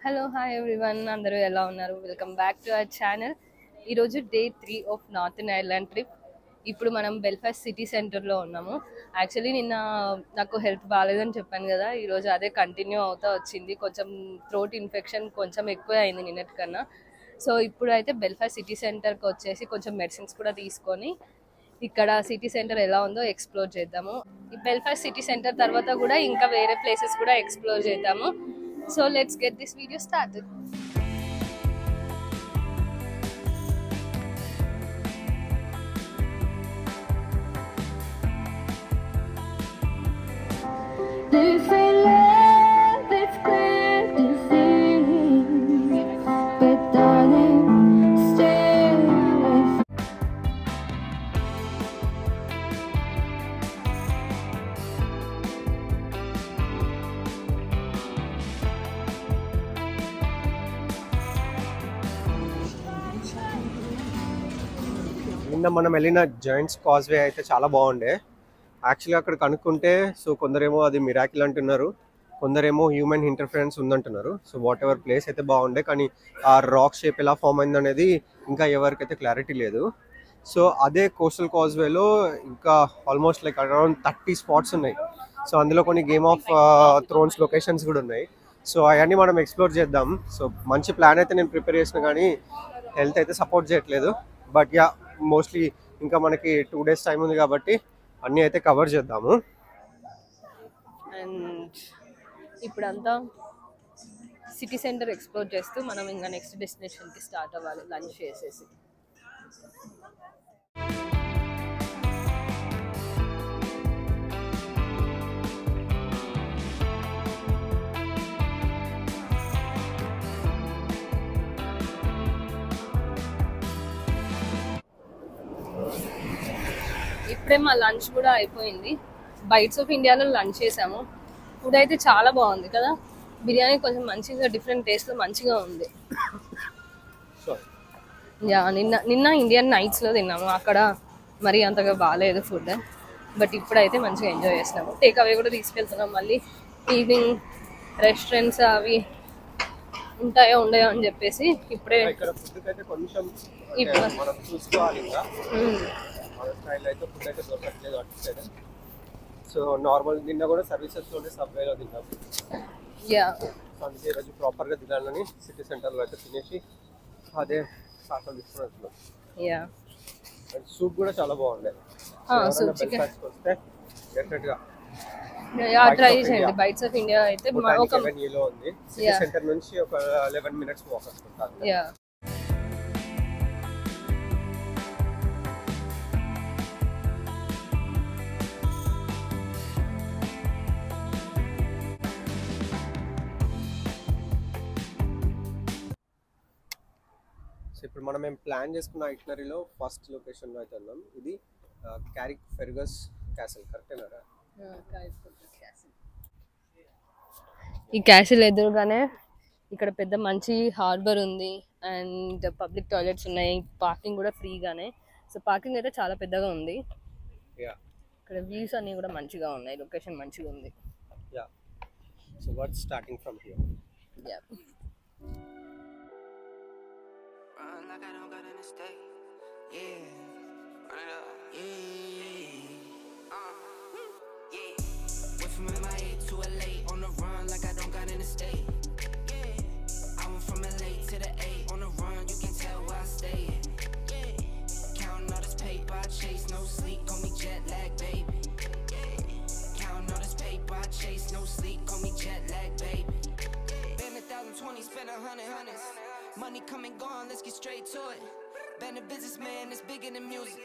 Hello hi everyone, అందరూ ఎలా ఉన్నారు? Welcome back to our channel. ఈరోజు day 3 of Northern Ireland trip. ఇప్పుడు మనం బెల్ఫాస్ట్ సిటీ సెంటర్లో ఉన్నాము. యాక్చువల్లీ నిన్న నాకు హెల్త్ బాగాలేదని చెప్పాను కదా, ఈరోజు అదే కంటిన్యూ అవుతూ వచ్చింది. కొంచెం థ్రోట్ ఇన్ఫెక్షన్ కొంచెం ఎక్కువ అయింది నిన్నటికన్నా. సో ఇప్పుడు అయితే బెల్ఫాస్ట్ సిటీ సెంటర్కి వచ్చేసి కొంచెం మెడిసిన్స్ కూడా తీసుకొని ఇక్కడ సిటీ సెంటర్ ఎలా ఉందో ఎక్స్ప్లోర్ చేద్దాము. ఈ బెల్ఫాస్ట్ సిటీ సెంటర్ తర్వాత కూడా ఇంకా వేరే ప్లేసెస్ కూడా ఎక్స్ప్లోర్ చేద్దాము. So let's get this video started. This ain't love, it's clear to see. But darling, stay with me. నిన్న మనం వెళ్ళిన జాయింట్స్ కాజ్వే అయితే చాలా బాగుండే. యాక్చువల్గా అక్కడ కనుక్కుంటే సో కొందరేమో అది మిరాకిల్ అంటున్నారు, కొందరేమో హ్యూమన్ ఇంటర్ఫరెన్స్ ఉందంటున్నారు. సో వాట్ ఎవర్ ప్లేస్ అయితే బాగుండే, కానీ ఆ రాక్ షేప్ ఎలా ఫామ్ అయింది అనేది ఇంకా ఎవరికైతే క్లారిటీ లేదు. సో అదే కోస్టల్ కాజ్వేలో ఇంకా ఆల్మోస్ట్ లైక్ అరౌండ్ 30 స్పాట్స్ ఉన్నాయి. సో అందులో కొన్ని గేమ్ ఆఫ్ థ్రోన్స్ లొకేషన్స్ కూడా ఉన్నాయి. సో అవన్నీ మనం ఎక్స్ప్లోర్ చేద్దాం. సో మంచి ప్లాన్ అయితే నేను ప్రిపేర్ చేసిన, కానీ హెల్త్ అయితే సపోర్ట్ చేయట్లేదు. బట్ యా, మోస్ట్లీ ఇంకా మనకి 2 days టైం ఉంది కాబట్టి అన్నీ అయితే కవర్ చేద్దాము. అండ్ ఇప్పుడంతా సిటీ సెంటర్ ఎక్స్ప్లోర్ చేస్తూ మనం ఇంకా నెక్స్ట్ డెస్టినేషన్కి స్టార్ట్ అవ్వాలి లంచ్ చేసేసి. ఇప్పుడే మా లంచ్ కూడా అయిపోయింది. బైట్స్ ఆఫ్ ఇండియాలో లంచ్ చేసాము. ఫుడ్ అయితే చాలా బాగుంది కదా. బిర్యానీ కొంచెం మంచిగా డిఫరెంట్ టేస్ట్లో మంచిగా ఉంది. యా, నిన్న ఇండియన్ నైట్స్లో తిన్నాము, అక్కడ మరీ అంతగా బాగాలేదు ఫుడ్. బట్ ఇప్పుడైతే మంచిగా ఎంజాయ్ చేస్తున్నాము. టేక్ అవే కూడా తీసుకెళ్తున్నాం. మళ్ళీ ఈవినింగ్ రెస్టారెంట్స్ అవి ఉంటాయో ఉండయో అని చెప్పేసి ఇప్పుడే సో నార్మల్ నిన్న కూడా సర్వీసెస్లోనే సబ్వేలో తిన్నాము. యా, అందుకే ఈరోజు ప్రాపర్గా తినాలని సిటీ సెంటర్లో అయితే తినేసి అదే సాసం తీసుకున్నాం. యా, సూప్ కూడా చాలా బాగుండే. వస్తే డెఫినెట్గా ట్రై చేయండి. బైట్స్ ఆఫ్ ఇండియా అయితే ఒక ఉంది. సిటీ సెంటర్ నుంచి ఒక 11 minutes వాక్ వస్తుంటారు. యా, సో ఇప్పుడు మనం మేము ప్లాన్ చేసుకున్న ఐటినరీలో ఫస్ట్ లొకేషన్లో అయితే ఉన్నాం. ఇది క్యారిక్ ఫెర్గస్ క్యాసిల్, కరెక్టేనా? ఈ క్యాసిల్ ఎదురుగానే ఇక్కడ పెద్ద మంచి హార్బర్ ఉంది అండ్ పబ్లిక్ టాయిలెట్స్ ఉన్నాయి. పార్కింగ్ కూడా ఫ్రీగానే. సో పార్కింగ్ అయితే చాలా పెద్దగా ఉంది. ఇక్కడ వ్యూస్ అన్ని కూడా మంచిగా ఉన్నాయి. లొకేషన్ మంచిగా ఉంది. So what's starting from here. Like I don't got in the state. Yeah. Run it up. Yeah. Yeah. Went from MIA to LA on the run like I don't got in the state. Yeah. I went from LA to the A on the run, you can tell where I stay. Yeah. Counting all this paper, I chase no sleep, call me jet lag, baby. Yeah. Counting all this paper, I chase no sleep, call me jet lag, baby. Been 1,020, spent 100 hundreds. Money come and gone, let's get straight to it. Been a businessman, it's bigger than music.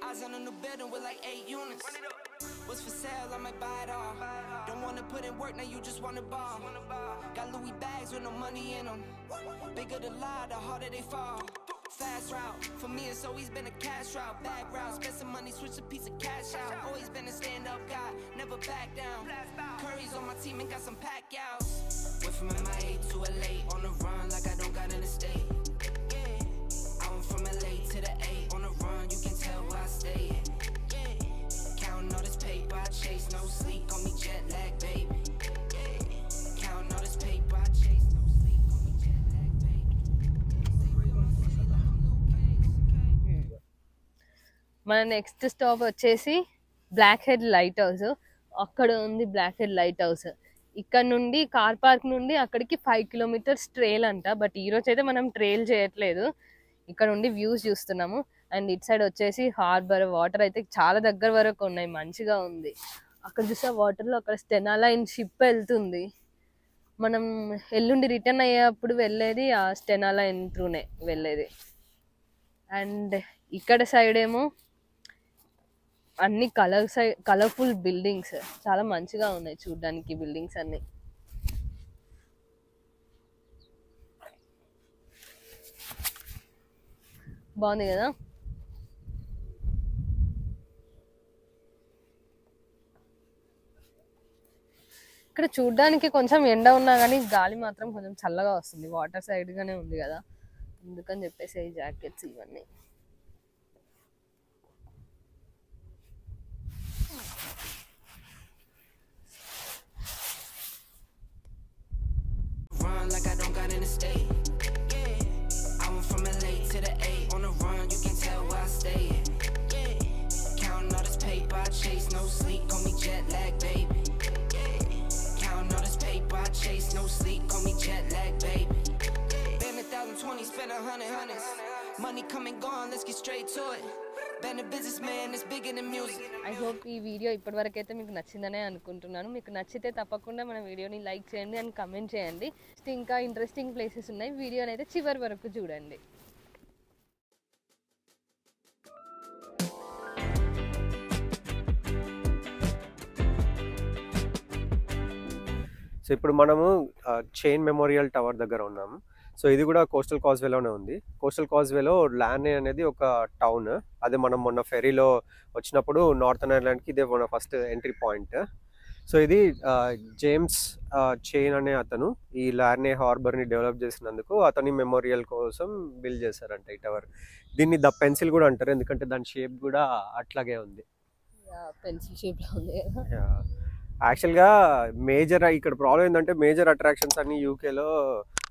I was on a new building with like 8 units. What's for sale, I might buy it all. Don't wanna put in work, now you just wanna ball. Got Louis bags with no money in them. Bigger the lie, the harder they fall. Fast route, for me it's always been a cash route. Bag route, spend some money, switch a piece of cash out. Always been a stand-up guy, never back down. Curry's on my team and got some pack-outs. Went from MIA to LA on the run like I don't got in the state. Yeah. I went from LA to the A on the run, you can tell where I stay. Yeah. Counting all this paper, I chase no sleep, call me jet lag, baby. Yeah. Counting all this paper, I chase no sleep, call me మన next stop వచ్చేసి black head light house. అక్కడ ఉంది black head light house. ఇక్కడ నుండి car park నుండి అక్కడికి 5 kilometres trial అంట. But ఈ రోజు అయితే మనం ట్రైల్ చేయట్లేదు, ఇక్కడ నుండి వ్యూస్ చూస్తున్నాము. అండ్ ఇట్ సైడ్ వచ్చేసి హార్బర్, వాటర్ అయితే చాలా దగ్గర వరకు ఉన్నాయి, మంచిగా ఉంది. అక్కడ చూసా వాటర్లో అక్కడ స్టెనా లైన్ షిప్ వెళ్తుంది. మనం ఎల్లుండి రిటర్న్ అయ్యేప్పుడు వెళ్ళేది ఆ స్టెనా లైన్ త్రూనే వెళ్ళేది. అండ్ ఇక్కడ సైడ్ ఏమో అన్ని కలర్ఫుల్ బిల్డింగ్స్, చాలా మంచిగా ఉన్నాయి చూడడానికి బిల్డింగ్స్ అన్ని. బాగుంది కదా. ఇక్కడ చూడడానికి కొంచెం ఎండ ఉన్నా కానీ గాలి మాత్రం కొంచెం చల్లగా వస్తుంది, వాటర్ సైడ్ గానే ఉంది కదా, అందుకని చెప్పేసి ఈ జాకెట్స్ ఇవన్నీ. Run like I don't got an estate. Yeah, I went from LA to the A on the run. You can tell where I stay. Yeah, counting all this paper, I chase no sleep. Call me jet lag, baby. Yeah, counting all this paper, I chase no sleep. Call me jet lag, baby. Been 1,020, spent 100 hundreds. Money come and gone, let's get straight to it. Been a businessman, it's bigger than music. I hope ఈ video ఇప్పటివరకు అయితే మీకు నచ్చిందనే అనుకుంటున్నాను. మీకు నచ్చితే తప్పకుండా మన వీడియోని లైక్ చేయండి అండ్ కమెంట్ చేయండి. ఇంకా ఇంట్రెస్టింగ్ ప్లేసెస్ ఉన్నాయి, వీడియోని అయితే చివరి వరకు చూడండి. సో ఇప్పుడు మనము చైన్ మెమోరియల్ టవర్ దగ్గర ఉన్నాము. సో ఇది కూడా కోస్టల్ కాజ్వేలోనే ఉంది. కోస్టల్ కాజ్వేలో లానే అనేది ఒక టౌన్, అదే మనం మొన్న ఫెరీలో వచ్చినప్పుడు నార్థన్ ఐర్లాండ్కి ఇదే మన ఫస్ట్ ఎంట్రీ పాయింట్. సో ఇది జేమ్స్ చైన్ అనే అతను ఈ లానే హార్బర్ని డెవలప్ చేసినందుకు అతని మెమోరియల్ కోసం బిల్డ్ చేశారంట ఈ టవర్. దీన్ని ద పెన్సిల్ కూడా అంటారు, ఎందుకంటే దాని షేప్ కూడా అట్లాగే ఉంది, పెన్సిల్ షేప్లో ఉంది. యాక్చువల్గా మేజర్ ఇక్కడ ప్రాబ్లం ఏంటంటే మేజర్ అట్రాక్షన్స్ అన్ని యూకేలో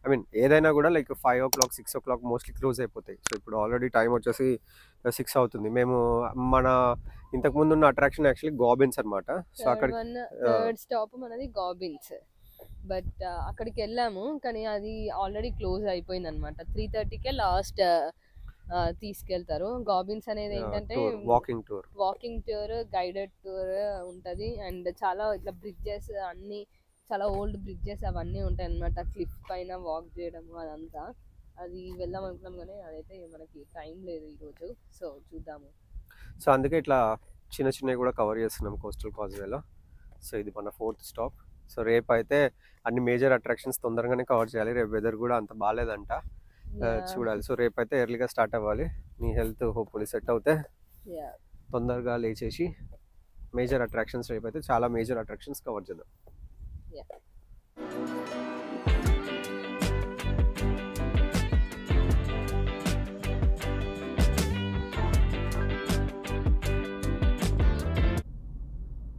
ఐ మీన్ ఏదైనా కూడా like 5 o'clock 6 o'clock mostly close అయిపోతాయి. సో ఇప్పుడు ఆల్రెడీ టైం వచ్చేసి 6 అవుతుంది. మేము మన ఇంతకుముందు ఉన్న అట్రాక్షన్ యాక్చువల్లీ గాబిన్స్ అనమాట. సో అక్కడ థర్డ్ స్టాప్ మనది గాబిన్స్. బట్ అక్కడికి వెళ్ళాము కానీ అది ఆల్రెడీ క్లోజ్ అయిపోయింది అనమాట. 3:30కే లాస్ట్ తీసుకెళ్తారు. గాబిన్స్ అనేది ఏంటంటే వాకింగ్ టూర్, గైడెడ్ టూర్ ఉంటుంది. అండ్ చాలా ఇట్లా బ్రిడ్జెస్ అన్ని, చాలా ఓల్డ్ బ్రిడ్జెస్ అవన్నీ ఉంటాయి అన్నమాట. క్లిఫ్ పైన వాక్ చేయడం అదంతా, అది వెళ్దాం అనుకున్నాం కానీ అదైతే మనకి టైం లేదు ఈరోజు. సో చూద్దాము. సో అందుకే ఇట్లా చిన్న చిన్నవి కూడా కవర్ చేస్తున్నాం కోస్టల్ కాజ్వేలో. సో ఇది మన 4th స్టాప్. సో రేపు అయితే అన్ని మేజర్ అట్రాక్షన్స్ తొందరగానే కవర్ చేయాలి. రేపు వెదర్ కూడా అంత బాగాలేదంట, చూడాలి. సో రేపు అయితే ఎర్లీగా స్టార్ట్ అవ్వాలి. నీ హెల్త్ హోప్ఫుల్లీ సెట్ అవుతే తొందరగా లేచేసి మేజర్ అట్రాక్షన్స్ రేపు అయితే చాలా మేజర్ అట్రాక్షన్స్ కవర్ చేద్దాం.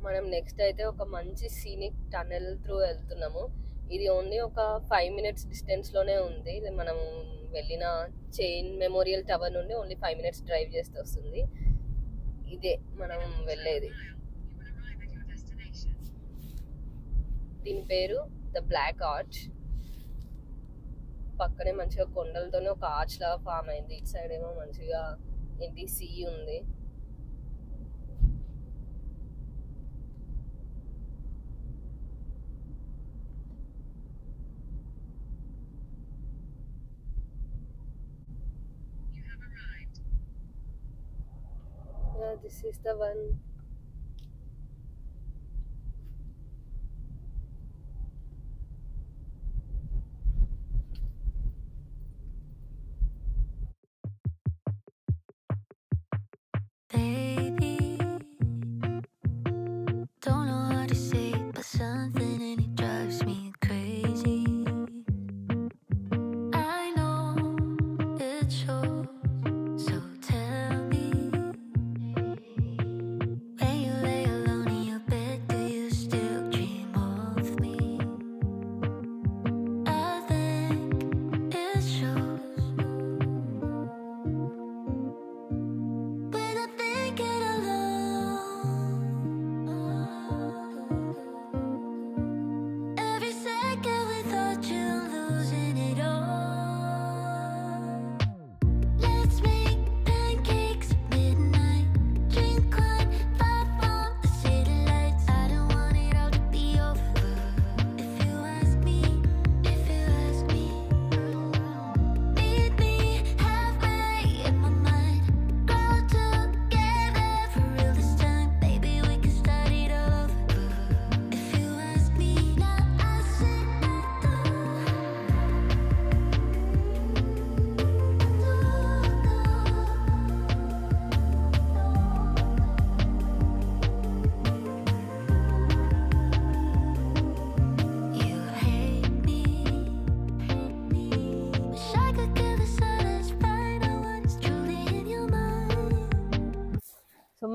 మనం నెక్స్ట్ అయితే ఒక మంచి సీనిక్ టనెల్ త్రూ వెళ్తున్నాము. ఇది ఓన్లీ ఒక 5 minutes డిస్టెన్స్లోనే ఉంది. మనం వెళ్ళిన చైన్ మెమోరియల్ టవర్ నుండి ఓన్లీ 5 minutes డ్రైవ్ చేస్తే వస్తుంది. ఇదే మనం వెళ్ళేది. దీని పేరు ద బ్లాక్ ఆర్చ్. పక్కనే మంచిగా కొండలతోనే ఒక ఆర్చ్ లాగా ఫామ్ అయింది. ఇటు సైడ్ ఏమో మంచిగా ఏంటి సీ ఉంది. This is the one. Baby, don't know what to say, but something in it drives me crazy. I know it's yours, so tell me,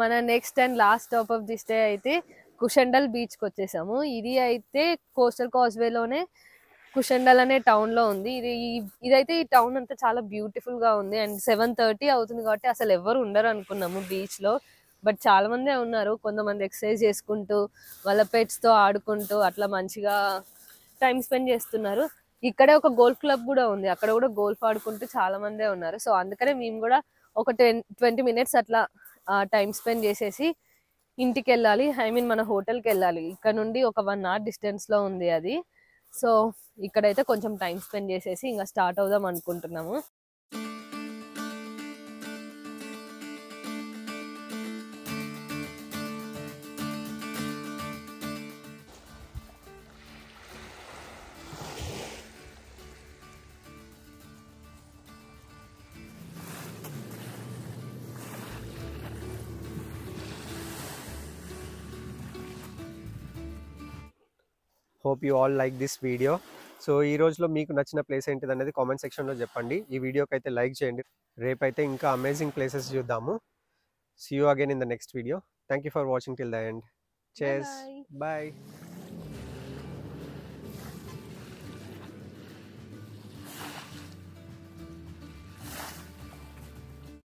మన next and last stop of the stay అయితే కుషండల్ బీచ్కి వచ్చేసాము. ఇది అయితే coastal కాజ్వేలోనే కుషండల్ అనే టౌన్లో ఉంది. ఇదైతే ఈ టౌన్ అంతా చాలా బ్యూటిఫుల్గా ఉంది. అండ్ 7:30 అవుతుంది కాబట్టి అసలు ఎవరు ఉండరు అనుకున్నాము బీచ్లో. బట్ చాలా మందే ఉన్నారు. కొంతమంది ఎక్సర్సైజ్ చేసుకుంటూ వాళ్ళ పెట్స్తో ఆడుకుంటూ అట్లా మంచిగా టైం స్పెండ్ చేస్తున్నారు. ఇక్కడే ఒక గోల్ఫ్ క్లబ్ కూడా ఉంది. అక్కడ కూడా గోల్ఫ్ ఆడుకుంటూ చాలా మందే ఉన్నారు. సో అందుకనే మేము కూడా ఒక 20 మినిట్స్ అట్లా టైం స్పెండ్ చేసేసి ఇంటికి వెళ్ళాలి. ఐ మీన్ మన హోటల్కి వెళ్ళాలి. ఇక్కడ నుండి ఒక 1 hour డిస్టెన్స్లో ఉంది అది. సో ఇక్కడైతే కొంచెం టైం స్పెండ్ చేసేసి ఇంకా స్టార్ట్ అవుదాం అనుకుంటున్నాము. Hope you all like this video. So ఈ రోజులో మీకు నచ్చిన ప్లేస్ ఏంటిది అనేది కామెంట్ సెక్షన్లో చెప్పండి. ఈ వీడియోకి అయితే లైక్ చేయండి. రేపైతే ఇంకా అమేజింగ్ ప్లేసెస్ చూద్దాము. See you again in the next video. Thank you for watching till the end. చేస్, బాయ్.